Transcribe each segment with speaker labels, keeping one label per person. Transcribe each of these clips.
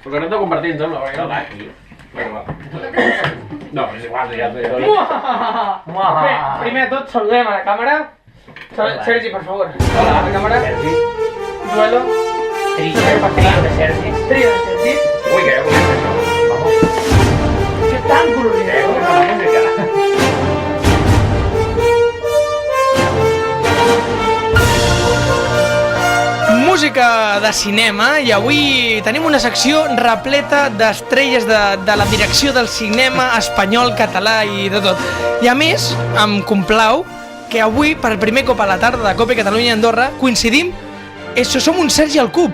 Speaker 1: Porque no t'ho compartint, sembla, perquè no aquí. No, però és igual, ja et veig.
Speaker 2: Bé, primer de tot, saludem a la càmera. Sergi, per favor. Hola, a la càmera.
Speaker 1: Sergi.
Speaker 2: Duelo.
Speaker 3: Trio de Sergi.
Speaker 2: Trio de Sergi.
Speaker 1: Ui, que és això. Vamos.
Speaker 2: Que tan colorit.
Speaker 1: La música.
Speaker 2: Música de cinema, i avui tenim una secció repleta d'estrelles de la direcció del cinema espanyol, català i de tot. I a més, em complau que avui, per primer cop a la tarda de Cope Catalunya Andorra, coincidim, som un Sergi al Cub.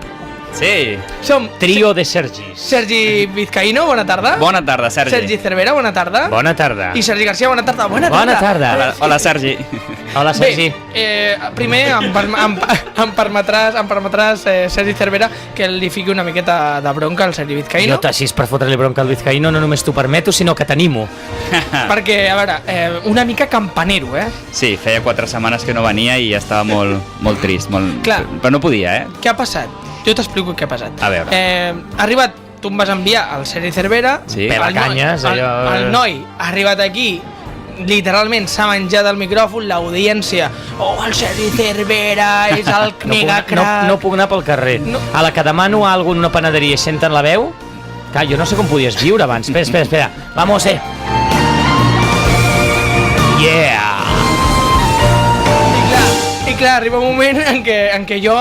Speaker 4: Sí.
Speaker 2: Som
Speaker 3: Trio de Sergis.
Speaker 2: Sergi Vizcaíno, bona tarda.
Speaker 4: Bona tarda, Sergi.
Speaker 2: Sergi Cervera, bona tarda.
Speaker 3: Bona tarda.
Speaker 2: I Sergi Garcia, bona tarda. Bona tarda.
Speaker 3: Bona tarda.
Speaker 4: Hola, Sergi.
Speaker 3: Hola, Sergi.
Speaker 2: Bé, primer em permetràs, Sergi Cervera, que li fiqui una miqueta de bronca al Sergi Vizcaíno.
Speaker 3: Jo, si és per fotre-li bronca al Vizcaíno, no només t'ho permeto, sinó que t'animo.
Speaker 2: Perquè, a veure, una mica campanero,
Speaker 4: Sí, feia 4 setmanes que no venia i estava molt trist.
Speaker 2: Clar.
Speaker 4: Però no podia,
Speaker 2: Què ha passat? Jo t'explico què ha passat.
Speaker 4: A veure.
Speaker 2: Ha arribat, tu em vas enviar al Sergi Cervera.
Speaker 4: Sí.
Speaker 3: Pelacanyes, allò...
Speaker 2: El noi ha arribat aquí, literalment s'ha menjat el micròfon, l'audiència. Oh, el Sergi Cervera és el mega crack.
Speaker 3: No puc anar pel carrer.
Speaker 2: No.
Speaker 3: A la que demano alguna en una panaderia i senten la veu... Clar, jo no sé com podies viure abans. Espera. Vamos, Yeah!
Speaker 2: I clar, arriba un moment en què jo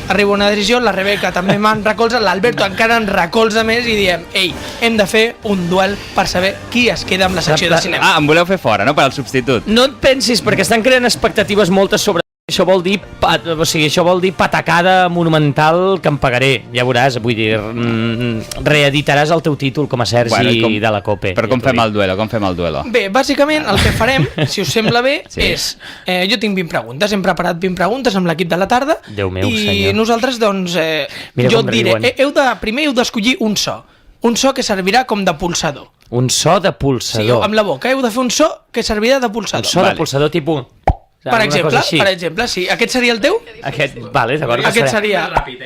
Speaker 2: arriba una decisió, la Rebeca també me'n recolza, l'Alberto encara en recolza més i diem, ei, hem de fer un duel per saber qui es queda amb la secció de cinema.
Speaker 4: Em voleu fer fora, no? Per al substitut.
Speaker 3: No et pensis, perquè estan creant expectatives moltes sobre... Això vol dir patacada monumental que em pagaré. Ja veuràs, vull dir, reeditaràs el teu títol com a Sergi de la Cope.
Speaker 4: Però com fem el duelo?
Speaker 2: Bé, bàsicament el que farem, si us sembla bé,
Speaker 4: Sí.
Speaker 2: és... jo tinc 20 preguntes, hem preparat 20 preguntes amb l'equip de la tarda.
Speaker 3: Déu meu,
Speaker 2: i
Speaker 3: senyor.
Speaker 2: nosaltres, doncs,
Speaker 3: Mira
Speaker 2: jo
Speaker 3: com
Speaker 2: et diré,
Speaker 3: riuen.
Speaker 2: primer heu d'escollir un so. Un so que servirà com de pulsador.
Speaker 3: Un so de
Speaker 2: Sí,
Speaker 3: pulsador.
Speaker 2: amb la boca, heu de fer un so que servirà de
Speaker 3: Un
Speaker 2: pulsador.
Speaker 3: so de pulsador tipus...
Speaker 2: Per exemple, sí. Aquest seria el teu?
Speaker 3: Aquest, vale, d'acord.
Speaker 2: Aquest seria...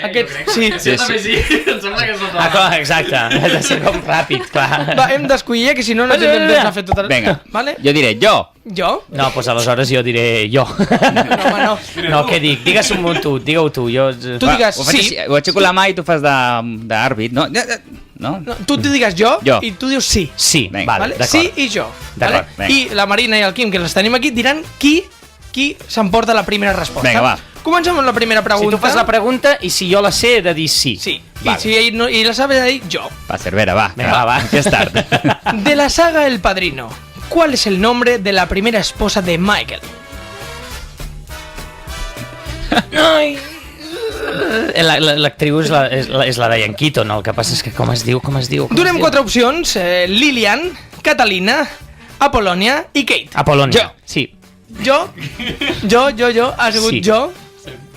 Speaker 2: Aquest, sí.
Speaker 4: Sí.
Speaker 1: Em sembla que és tot
Speaker 3: Clar, exacte, ha de ser com ràpid, clar.
Speaker 2: Va, hem d'escollir, que si no, no tindrem temps de fer tot el...
Speaker 4: Vinga,
Speaker 2: Vale?
Speaker 4: jo diré jo.
Speaker 2: Jo?
Speaker 3: No, doncs aleshores jo diré jo.
Speaker 2: No, home, no.
Speaker 3: No, què dic? Digue-ho tu, digue-ho tu.
Speaker 2: Tu digues sí.
Speaker 4: Ho aixeco la mà i tu fas d'àrbit, no? No?
Speaker 2: No, tu digues jo
Speaker 4: Jo.
Speaker 2: i tu dius sí.
Speaker 3: Sí,
Speaker 4: Vinga,
Speaker 3: vale,
Speaker 2: Vale?
Speaker 3: d'acord.
Speaker 2: Sí i jo.
Speaker 3: D'acord,
Speaker 2: Vale? I la Marina i el Quim, que els tenim aquí, diran qui s'emporta la primera resposta.
Speaker 4: Vinga, va.
Speaker 2: Comencem amb la primera
Speaker 3: Si
Speaker 2: pregunta.
Speaker 3: tu fas la pregunta i si jo la sé he de dir sí.
Speaker 2: Sí.
Speaker 3: Vale.
Speaker 2: I si ell no, i la sabe de dir jo.
Speaker 4: Va, Cervera, va.
Speaker 3: Vinga, va.
Speaker 4: Que és tard.
Speaker 2: De la saga El Padrino, ¿cuál es el nombre de la primera esposa de Michael?
Speaker 3: Ai. L'actriu és la Diane Keaton, el que passa és que com es diu?
Speaker 2: Donem 4 opcions, Lilian, Catalina, Apolònia i Kate.
Speaker 3: Apolònia.
Speaker 2: Jo.
Speaker 3: Sí.
Speaker 2: Jo, ha sigut
Speaker 3: Sí.
Speaker 2: jo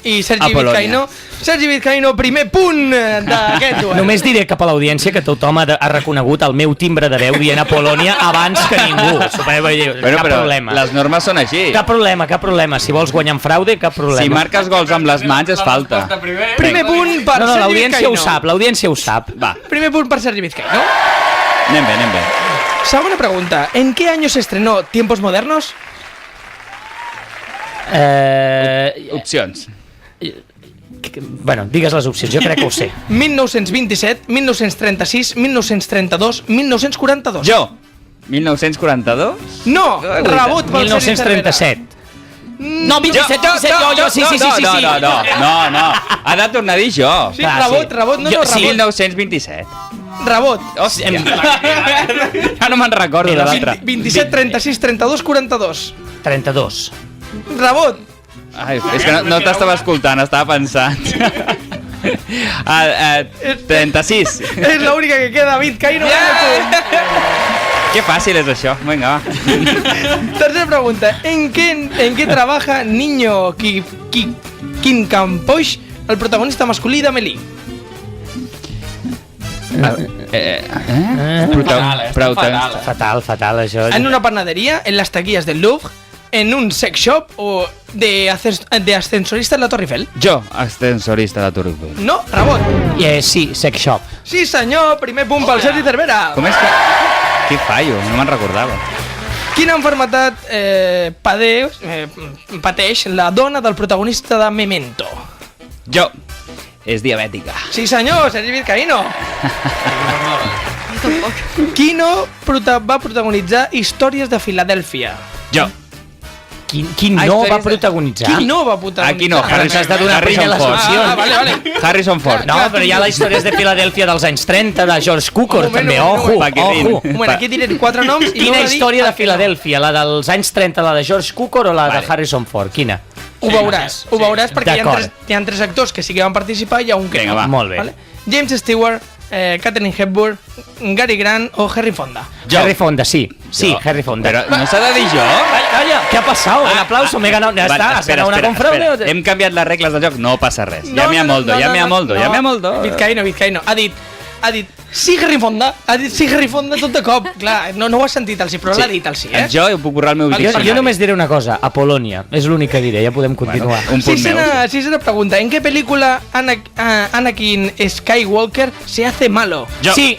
Speaker 2: i Sergi
Speaker 4: Apolònia.
Speaker 2: Vizcaíno. Sergi Vizcaíno, primer punt d'aquest duel.
Speaker 3: Només diré cap a l'audiència que tothom ha reconegut el meu timbre de veu dient Apolònia abans que ningú. Cap problema.
Speaker 4: Les normes són així.
Speaker 3: Cap problema. Si vols guanyar en fraude, cap problema.
Speaker 4: Si marques gols amb les mans és falta.
Speaker 2: Primer punt per
Speaker 3: No,
Speaker 2: Sergi
Speaker 3: l'audiència
Speaker 2: Vizcaíno.
Speaker 3: l'audiència ho sap.
Speaker 4: Va,
Speaker 2: Primer punt per Sergi Vizcaíno.
Speaker 4: anem bé.
Speaker 2: Segunda pregunta. ¿En qué año se estrenó Tiempos Modernos?
Speaker 4: Opcions.
Speaker 3: Bueno, digues les opcions, jo crec que ho sé.
Speaker 2: 1927, 1936, 1932, 1942.
Speaker 4: Jo. 1942?
Speaker 2: No, rebot pel Sergi Cervera.
Speaker 3: 1937. No, 27, jo, sí.
Speaker 4: No. Ha de tornar a dir jo.
Speaker 2: Sí, rebot, no,
Speaker 3: Sí.
Speaker 4: 1927.
Speaker 2: rebot.
Speaker 4: Hòstia. Ja no me'n recordo de l'altre.
Speaker 2: 27, 36, 32, 42.
Speaker 3: 32.
Speaker 2: Rebot.
Speaker 4: Ai, és que no t'estava escoltant, estava pensant. 36.
Speaker 2: Es la única que queda, Vizcaíno.
Speaker 4: Que fàcil és això. Vinga, va.
Speaker 2: Tercera pregunta. ¿En qué trabaja Niño Quincampoix, el protagonista masculí d'Amélie?
Speaker 3: Fatal, això.
Speaker 2: ¿En una panadería, en las taquillas del Louvre, en un sex shop o de ascensorista en la Torre Eiffel?
Speaker 4: Jo, ascensorista de Torre Eiffel.
Speaker 2: No, rebot.
Speaker 3: Sí, sex shop.
Speaker 2: Sí, senyor, primer punt pel Sergi Cervera.
Speaker 4: Com és que... Que fallo, no me'n recordava.
Speaker 2: Quina malaltia pateix la dona del protagonista de Memento?
Speaker 4: Jo, és diabètica.
Speaker 2: Sí, senyor, Sergi Vizcaíno. Qui no va protagonitzar Històries de Filadèlfia?
Speaker 4: Jo.
Speaker 3: Qui no va protagonitzar?
Speaker 2: Qui no va protagonitzar?
Speaker 4: Aquí no,
Speaker 3: Harrison, has de donar primer les opcions.
Speaker 2: Vale.
Speaker 4: Harrison Ford.
Speaker 3: No, però hi ha les històries de Filadèlfia dels anys 30, de George Cukor,
Speaker 2: Un moment,
Speaker 3: també,
Speaker 2: un moment,
Speaker 3: ojo,
Speaker 4: Paquetín.
Speaker 3: ojo.
Speaker 2: Un moment, aquí diré 4 noms i
Speaker 3: Quina
Speaker 2: no va dir
Speaker 3: història de
Speaker 2: el que no.
Speaker 3: Filadèlfia? La dels anys 30, la de George Cukor o la de Harrison Ford? Quina?
Speaker 2: Ho veuràs perquè
Speaker 3: D'acord.
Speaker 2: hi ha 3 actors que sí que van participar i hi ha un que
Speaker 4: Vinga,
Speaker 2: no.
Speaker 4: va.
Speaker 3: Molt bé.
Speaker 2: Vale? James Stewart, Katharine Hepburn, Gary Grant o Henry Fonda.
Speaker 3: Harry Fonda, sí. Sí,
Speaker 4: Jo.
Speaker 3: Harry Fonda.
Speaker 4: Però no s'ha de dir jo?
Speaker 3: Calla, ¿qué ha pasado? Un aplauso, me he ganado. Ya está, has ganado una confraude.
Speaker 4: espera. Hem canviat les regles del joc, no passa res.
Speaker 2: No,
Speaker 4: Ja m'hi amoldo,
Speaker 2: no,
Speaker 4: ja m'hi amoldo,
Speaker 2: no.
Speaker 4: ja m'hi amoldo.
Speaker 2: Vizcaíno. Ha dit sí, Henry Fonda. Ha dit sí, Henry Fonda tot de cop. Clar, no ho has sentit el sí, però l'ha dit el sí,
Speaker 4: Jo ho puc borrar el meu diccionari.
Speaker 3: Jo només diré una cosa, Apolònia, és l'únic que diré, ja podem continuar.
Speaker 4: Un punt meu.
Speaker 2: Sisena pregunta. ¿En qué película Anakin Skywalker se hace malo?
Speaker 4: Jo.
Speaker 3: Sí,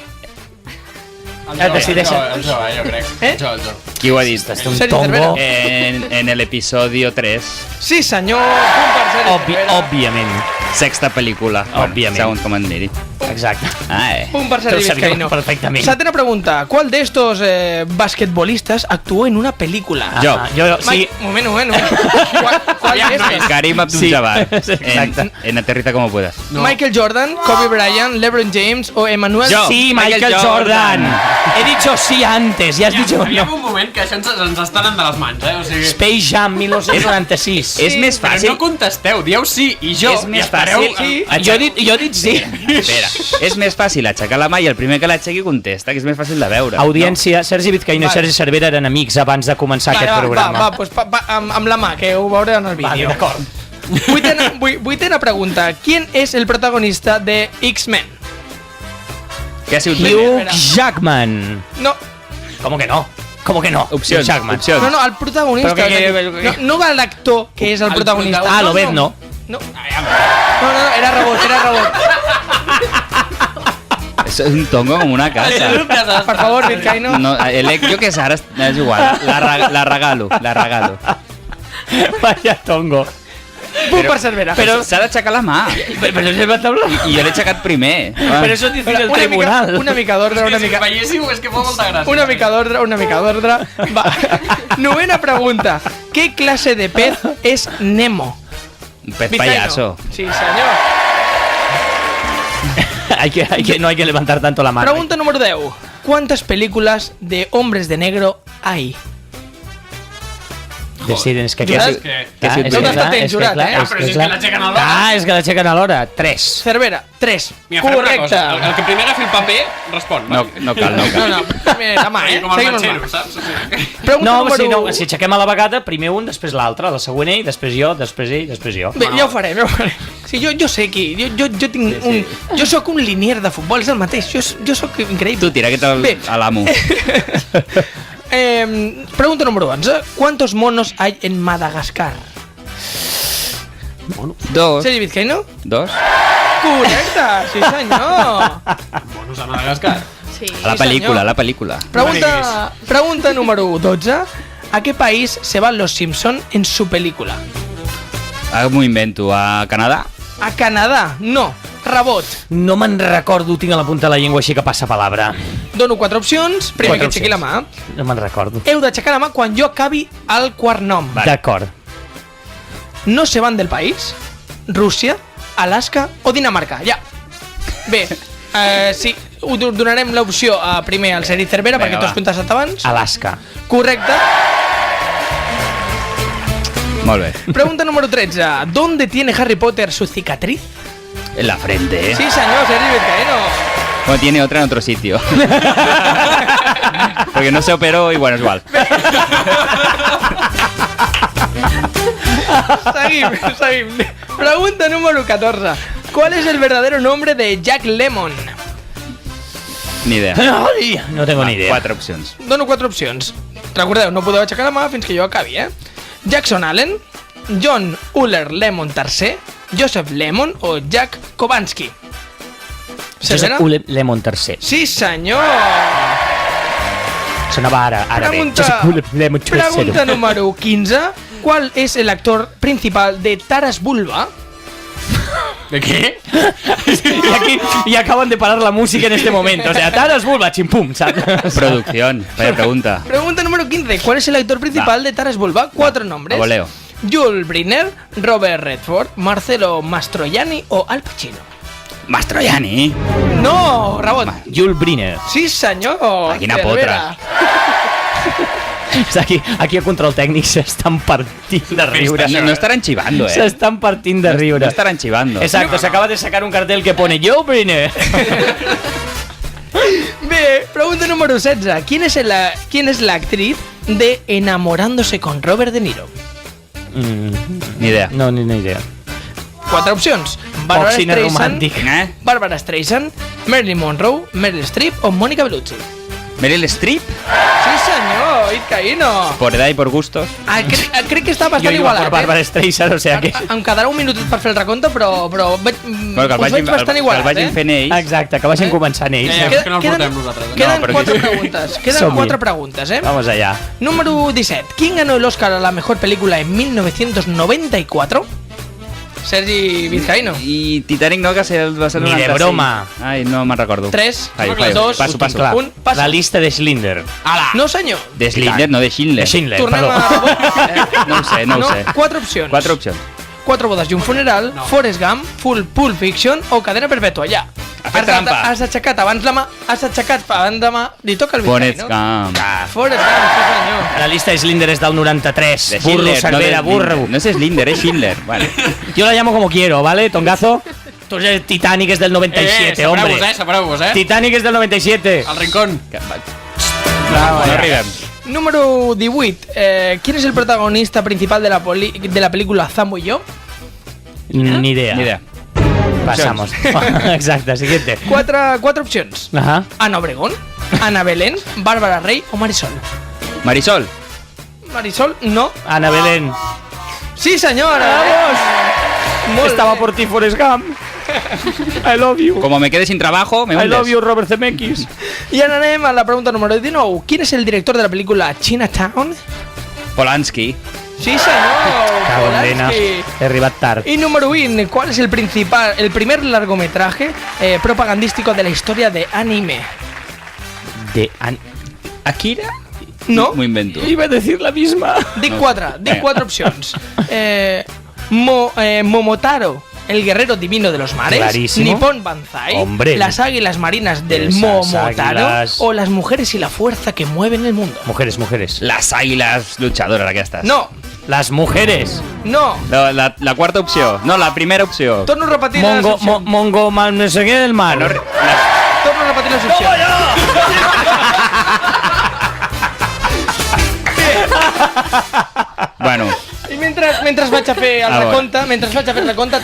Speaker 3: decideixen.
Speaker 1: El jo, jo crec.
Speaker 2: Eh?
Speaker 1: Jo.
Speaker 4: Qui ho ha dit?
Speaker 3: Un
Speaker 2: Sergi
Speaker 3: tongo,
Speaker 2: Cervera.
Speaker 4: En el episodio 3,
Speaker 2: Sí, senyor. Punt per Sergi Cervera.
Speaker 3: òbviament.
Speaker 4: sexta pel·lícula.
Speaker 3: Òbviament.
Speaker 4: Segons com et miri.
Speaker 3: Exacte.
Speaker 2: Punt per
Speaker 3: Te
Speaker 2: Sergi
Speaker 3: lo sabía
Speaker 2: Vizcaíno.
Speaker 3: perfectamente.
Speaker 2: Setena pregunta. ¿Cuál de estos basquetbolistas actuó en una película?
Speaker 4: Jo.
Speaker 3: Sí.
Speaker 2: Un moment. ¿Cuál de estos?
Speaker 4: Karim Abdul-Jabbar.
Speaker 3: Exacte.
Speaker 4: En Aterriza como puedas.
Speaker 1: No.
Speaker 2: Michael Jordan, Kobe Bryant, LeBron James o Emmanuel...
Speaker 4: Jo.
Speaker 3: Sí,
Speaker 4: Michael
Speaker 3: Michael Jordan.
Speaker 4: Jordan.
Speaker 3: He dicho sí antes, ya has dicho
Speaker 1: Aviam
Speaker 3: no.
Speaker 1: un moment, que això ens està anant de les mans, O sigui...
Speaker 3: Space Jam 1996.
Speaker 4: És més
Speaker 1: Però
Speaker 4: fàcil.
Speaker 1: no contesteu, dieu sí i jo.
Speaker 4: És més
Speaker 1: i espereu.
Speaker 4: fàcil.
Speaker 2: Sí.
Speaker 3: Jo he dit sí.
Speaker 4: Espera, és més fàcil aixecar la mà i el primer que l'aixequi contesta, que és més fàcil de veure.
Speaker 3: Audiència, Sergi Vizcaíno i Sergi Cervera eren amics abans de començar aquest programa.
Speaker 2: Pues amb la mà, que ho veureu en el
Speaker 3: Vale,
Speaker 2: vídeo.
Speaker 3: d'acord.
Speaker 2: Vuitena pregunta. ¿Quién es el protagonista de X-Men?
Speaker 4: Què ha sigut
Speaker 3: Hugh
Speaker 4: primer?
Speaker 3: Jackman.
Speaker 2: No,
Speaker 3: ¿Cómo que no? ¿Cómo que no?
Speaker 4: Opcions,
Speaker 3: Hugh Jackman.
Speaker 4: opcions.
Speaker 2: no, el protagonista.
Speaker 3: Però que-
Speaker 2: No va l'actor que és el protagonista.
Speaker 3: Ah, Lobezno.
Speaker 2: No, era rebot.
Speaker 4: Això és un tongo com una casa.
Speaker 2: Per favor, Vizcaíno.
Speaker 4: No, jo que és ara, és igual. La regalo.
Speaker 3: Vaya tongo.
Speaker 2: Punt per Cervera.
Speaker 4: Però s'ha d'aixecar la mà.
Speaker 3: Pero se va a hablar.
Speaker 4: I jo l'he aixecat primer.
Speaker 3: Pero eso dice el tribunal.
Speaker 2: Una mica d'ordre, una
Speaker 1: Si
Speaker 2: mica...
Speaker 1: veiéssiu, és que fa molta gràcia.
Speaker 2: Una mica d'ordre. Va. Novena pregunta. ¿Qué clase de pez es Nemo?
Speaker 4: Un pez
Speaker 2: Vizcaíno.
Speaker 4: payaso.
Speaker 2: Sí, señor.
Speaker 3: No hay que levantar tanto la mano.
Speaker 2: Pregunta número 10. ¿Cuántas películas de hombres de negro hay?
Speaker 3: Deciden, és que...
Speaker 2: Jurat?
Speaker 1: Que...
Speaker 3: Ah, és
Speaker 2: No
Speaker 3: que
Speaker 2: t'està
Speaker 3: clar,
Speaker 2: temps,
Speaker 3: és que
Speaker 2: jurat,
Speaker 3: clar,
Speaker 2: eh?
Speaker 3: és
Speaker 1: Però
Speaker 3: que
Speaker 1: si és
Speaker 3: clar.
Speaker 1: que l'aixequen a l'hora.
Speaker 3: Ah, és que l'aixequen a l'hora. 3.
Speaker 2: Cervera, 3.
Speaker 1: Mira, farem una
Speaker 2: Correcte.
Speaker 1: cosa. El que primer agafi el paper, respon.
Speaker 4: No cal.
Speaker 2: No. Mira, la mà,
Speaker 1: Com el
Speaker 2: Seguim amb
Speaker 1: Manxero,
Speaker 2: mà.
Speaker 1: saps? O sigui...
Speaker 2: Pregunta
Speaker 3: No,
Speaker 2: número...
Speaker 3: si aixequem a la vegada, primer un, després l'altre, la següent ell, després jo, després ell, després jo.
Speaker 2: Bé, ja ho farem. Sí, jo sé qui... Jo tinc un... Jo sóc un linier de futbol, és el mateix. Jo sóc increïble.
Speaker 4: Tu tira aquest
Speaker 2: Bé.
Speaker 4: a l'amo.
Speaker 2: Pregunta número 11. ¿Cuántos monos hay en Madagascar?
Speaker 4: 2.
Speaker 2: Sergi Vizcaíno?
Speaker 4: 2.
Speaker 2: Correcte, sí senyor.
Speaker 1: Monos a Madagascar.
Speaker 5: Sí.
Speaker 4: A la pel·lícula.
Speaker 2: Pregunta número 12. ¿A qué país se van los Simpson en su película?
Speaker 4: Ara m'ho invento. A Canadà?
Speaker 2: A Canadà, no. Rebot.
Speaker 3: No me'n recordo, tinc a la punta de la llengua, així que passa palabra.
Speaker 2: Dono 4 opcions. Primer que aixequi la mà.
Speaker 3: No me'n recordo.
Speaker 2: Heu d'aixecar la mà quan jo acabi el quart nom.
Speaker 3: D'acord.
Speaker 2: No se van del país? Rússia, Alaska o Dinamarca? Ja. Bé, sí, donarem l'opció a primer al Sergi Cervera,
Speaker 4: Vinga,
Speaker 2: perquè tu has
Speaker 4: va.
Speaker 2: contestat abans.
Speaker 3: Alaska.
Speaker 2: Correcte.
Speaker 4: Molt bé.
Speaker 2: Pregunta número 13. ¿Dónde tiene Harry Potter su cicatriz?
Speaker 4: En la frente,
Speaker 2: Sí, señor, Sergi Vizcaíno.
Speaker 4: O tiene otra en otro sitio. Porque no se operó y bueno, es igual.
Speaker 2: Seguim. Pregunta número 14. ¿Cuál es el verdadero nombre de Jack Lemmon?
Speaker 4: Ni idea.
Speaker 3: Ai, no tengo ni idea.
Speaker 4: 4 opcions.
Speaker 2: Dono 4 opcions. Recordeu, no podeu aixecar la mà fins que jo acabi, Jackson Allen, John Euler Lemon III, Joseph Lemon o Jack Kovansky?
Speaker 3: Josep Lemon III.
Speaker 2: Sí, senyor!
Speaker 3: Sonava ara bé. Josep Lemon III.
Speaker 2: Pregunta número 15. ¿Cuál es el actor principal de Taras Bulba?
Speaker 1: ¿De qué?
Speaker 3: Y acaban de parar la música en este momento. O sea, Taras Bulba, chimpum, ¿sabes?
Speaker 4: Producción, vaya pregunta.
Speaker 2: Pregunta número 15. ¿Cuál es el actor principal de Taras Bulba? 4 nombres.
Speaker 4: A voleo.
Speaker 2: Yul Brynner, Robert Redford, Marcelo Mastroianni o Al Pacino.
Speaker 4: Mastroianni.
Speaker 2: No, Rabot.
Speaker 3: Yul Brynner.
Speaker 2: Sí, senyor.
Speaker 4: Quina
Speaker 2: Cervera.
Speaker 3: Aquí a control tècnic s'estan partint de riure.
Speaker 4: No estaran chivando,
Speaker 3: S'estan partint de riure.
Speaker 4: No estaran chivando.
Speaker 3: Exacto, se acaba de sacar un cartel que pone Yul Brynner.
Speaker 2: Bé, pregunta número 16. ¿Quién es la actriz de Enamorándose con Robert De Niro?
Speaker 4: Ni idea.
Speaker 3: No, ni idea.
Speaker 2: 4 opcions. Barbara
Speaker 3: cine
Speaker 2: Streisand,
Speaker 3: romàntic.
Speaker 2: Barbara Streisand, Marilyn Monroe, Meryl Streep o Mónica Bellucci.
Speaker 4: Meryl Streep,
Speaker 2: Sí, senyor, Vizcaíno.
Speaker 4: por edad y por gustos.
Speaker 2: Crec que està bastant
Speaker 3: Jo iba
Speaker 2: igualat,
Speaker 3: por Barbara Streisand, o sea que...
Speaker 2: Em quedarà un minutet per fer el recompte, però
Speaker 4: Bueno, que
Speaker 2: us veig bastant
Speaker 4: el
Speaker 2: igualat,
Speaker 4: vagin fent ells.
Speaker 3: Exacte, que vagin començant ells.
Speaker 1: És que no el portem nosaltres.
Speaker 2: Queden
Speaker 4: No, però
Speaker 2: 4
Speaker 4: que-
Speaker 2: preguntes. Queden
Speaker 3: Som-hi.
Speaker 2: 4 preguntes, ¿eh?
Speaker 3: Vamos allá.
Speaker 2: Número 17. ¿Quién ganó el Oscar a la mejor película en 1994? Sergi Vizcaíno.
Speaker 4: I Titanic no, que va ser
Speaker 3: Ni de
Speaker 4: 96.
Speaker 3: broma.
Speaker 4: Ai, no me'n recordo.
Speaker 2: 3,
Speaker 4: Fallo.
Speaker 2: 2,
Speaker 4: Passo.
Speaker 3: Clar,
Speaker 2: 1, passa.
Speaker 3: la lista de Schindler.
Speaker 2: No, senyor.
Speaker 4: De Schindler, no de Schindler.
Speaker 3: De Schindler,
Speaker 2: Tornem
Speaker 3: perdó.
Speaker 2: a...
Speaker 4: No ho sé.
Speaker 2: 4 opcions.
Speaker 4: 4 opcions.
Speaker 2: 4 bodes i un funeral, Forrest Gump, Full Pulp Fiction o cadena perpètua, ja.
Speaker 4: Ha fet trampa.
Speaker 2: Has aixecat abans la mà, li toca el
Speaker 4: Forrest
Speaker 2: Vizcaíno.
Speaker 4: Gump.
Speaker 2: Forrest Gump, sí senyor.
Speaker 3: La lista de Schindler es del 93.
Speaker 4: De
Speaker 3: Burro,
Speaker 4: Schindler,
Speaker 3: Cervera,
Speaker 4: no de
Speaker 3: burro.
Speaker 4: Schindler. No es Schindler, es Schindler. Vale.
Speaker 3: Yo la llamo como quiero, ¿vale, Tongazo? Tú eres Titanic, es del 97, hombre.
Speaker 1: Separeu-vos,
Speaker 3: Titanic es del 97.
Speaker 1: Al rincón.
Speaker 4: No arribem.
Speaker 2: Número 18. ¿Quién es el protagonista principal de la película Zambo y yo?
Speaker 3: Ni idea.
Speaker 4: Ni idea.
Speaker 3: Pasamos. Exacte, siguiente.
Speaker 2: 4 opcions.
Speaker 3: Ajá.
Speaker 2: Ana Obregón, Ana Belén, Bárbara Rey o Marisol.
Speaker 4: Marisol.
Speaker 2: Marisol, no.
Speaker 3: Ana Belén.
Speaker 2: Sí, senyora.
Speaker 3: ¡Vamos!
Speaker 2: Molt
Speaker 3: Estaba
Speaker 2: bé.
Speaker 3: por ti, Forrest Gump. I love you.
Speaker 4: Como me quede sin trabajo, me
Speaker 3: I
Speaker 4: hundes.
Speaker 3: love you, Robert Zemeckis.
Speaker 2: I ara anem a la pregunta número 19. ¿Quién es el director de la película Chinatown?
Speaker 4: Polanski.
Speaker 2: Sí, senyor.
Speaker 3: Cago en nena.
Speaker 2: Polanski.
Speaker 3: He arribat tard.
Speaker 2: Y número 20. ¿Cuál es el primer largometraje propagandístico de la historia de anime?
Speaker 4: Akira?
Speaker 2: No.
Speaker 4: M'ho invento.
Speaker 3: Iba a decir la misma.
Speaker 2: Dic
Speaker 4: No.
Speaker 2: 4 opcions. Momotaro, el guerrero divino de los mares.
Speaker 3: Clarísimo.
Speaker 2: Nippon Banzai.
Speaker 3: Hombre.
Speaker 2: Las águilas marinas del
Speaker 3: Esas
Speaker 2: Momotaro.
Speaker 3: águilas.
Speaker 2: O las mujeres y la fuerza que mueven el mundo.
Speaker 3: Mujeres.
Speaker 4: Les àguiles luchadores aquestes.
Speaker 2: No,
Speaker 3: Las mujeres.
Speaker 2: no.
Speaker 4: La quarta opció. No, la primera opció.
Speaker 2: Torno a repetir les opcions.
Speaker 3: Mongo, no sé qué del mar.
Speaker 2: Torno a repetir les opcions.
Speaker 4: Bueno,
Speaker 2: I mentre vaig a fer el
Speaker 4: Ah,
Speaker 2: recompte,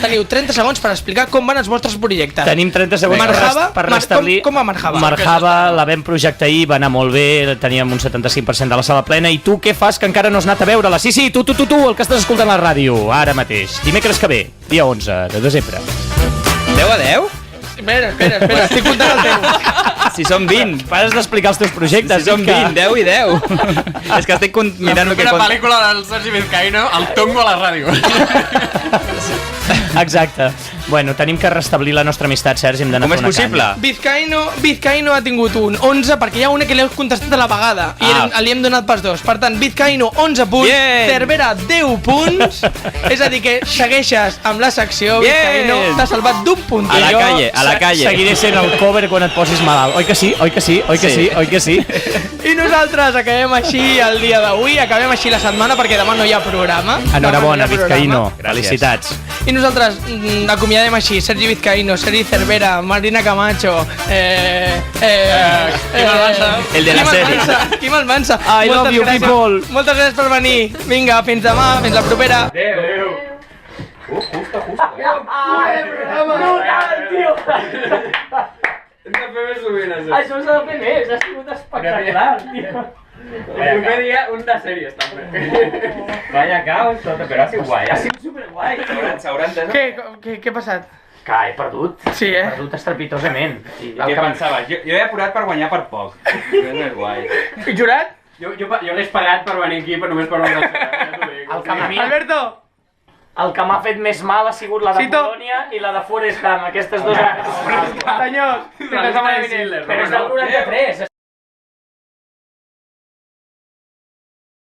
Speaker 2: teniu 30 segons per explicar com van els vostres projectes.
Speaker 3: Tenim 30 segons
Speaker 2: Marjava,
Speaker 3: per restablir...
Speaker 2: com va Marjava?
Speaker 3: Marjava, la vam projectar ahir, va anar molt bé, teníem un 75% de la sala plena, i tu què fas que encara no has anat a veure-la? Sí, tu, el que estàs escoltant a la ràdio, ara mateix. Dimecres que ve, dia 11 de desembre.
Speaker 4: 10 a 10?
Speaker 2: Espera, estic comptant el teu.
Speaker 4: Si són 20.
Speaker 3: Pares d'explicar els teus projectes.
Speaker 4: Si són
Speaker 3: Mica.
Speaker 4: 20, 10 i 10. És que estic mirant el que...
Speaker 1: Una pel·lícula del Sergi Vizcaíno, el tongo a la ràdio.
Speaker 3: Exacte. Bueno, tenim que restablir la nostra amistat, Sergi, hem d'anar
Speaker 4: Com
Speaker 3: a
Speaker 4: és
Speaker 3: fer una
Speaker 4: possible?
Speaker 2: Vizcaíno ha tingut un 11 perquè hi ha una que l'he contestat a la vegada i li hem donat pels dos. Per tant, Vizcaíno 11 punts,
Speaker 4: Bien.
Speaker 2: Cervera 10 punts. És a dir que segueixes amb la secció,
Speaker 4: Bien.
Speaker 2: Vizcaíno, t'ha salvat d'un punt.
Speaker 4: A la
Speaker 3: Jo
Speaker 4: calle, a la calle.
Speaker 3: Seguiré sent el cover quan et posis malalt. Oi que sí?
Speaker 2: I nosaltres acabem així el dia d'avui, acabem així la setmana perquè demà no hi ha programa.
Speaker 3: Enhorabona,
Speaker 2: Demà no hi ha
Speaker 3: Vizcaíno.
Speaker 2: programa.
Speaker 3: Felicitats.
Speaker 2: I nosaltres acomiadem així Sergi Vizcaíno, Sergi Cervera, Marina Camacho,
Speaker 4: El de la sèrie.
Speaker 2: Quim Almansa.
Speaker 3: I love you, people.
Speaker 2: Moltes gràcies per venir. Vinga, fins demà, fins la propera.
Speaker 1: Hem de fer més sovint, això.
Speaker 2: Això s'ha de fer més, ha sigut espectacular, tio.
Speaker 1: El primer dia, un de sèries, també.
Speaker 4: Vaya caos, tot, però ha sigut guai.
Speaker 3: Ha sigut superguai.
Speaker 4: S'hauran de...
Speaker 2: Què ha passat?
Speaker 3: Que he perdut.
Speaker 2: Sí,
Speaker 3: He perdut estrepitosament.
Speaker 4: Què pensaves? Jo he apurat per guanyar per poc. És més guai.
Speaker 2: I jurat?
Speaker 1: Jo l'he pagat per venir aquí, però només per venir al
Speaker 3: El
Speaker 2: Alberto!
Speaker 3: El que m'ha fet més mal ha sigut la de
Speaker 2: Cito.
Speaker 3: Polònia i la de Forest Gump. Aquestes dues han fet molt mal.
Speaker 2: Senyors,
Speaker 1: La llista de Schindler,
Speaker 3: Però és del 93,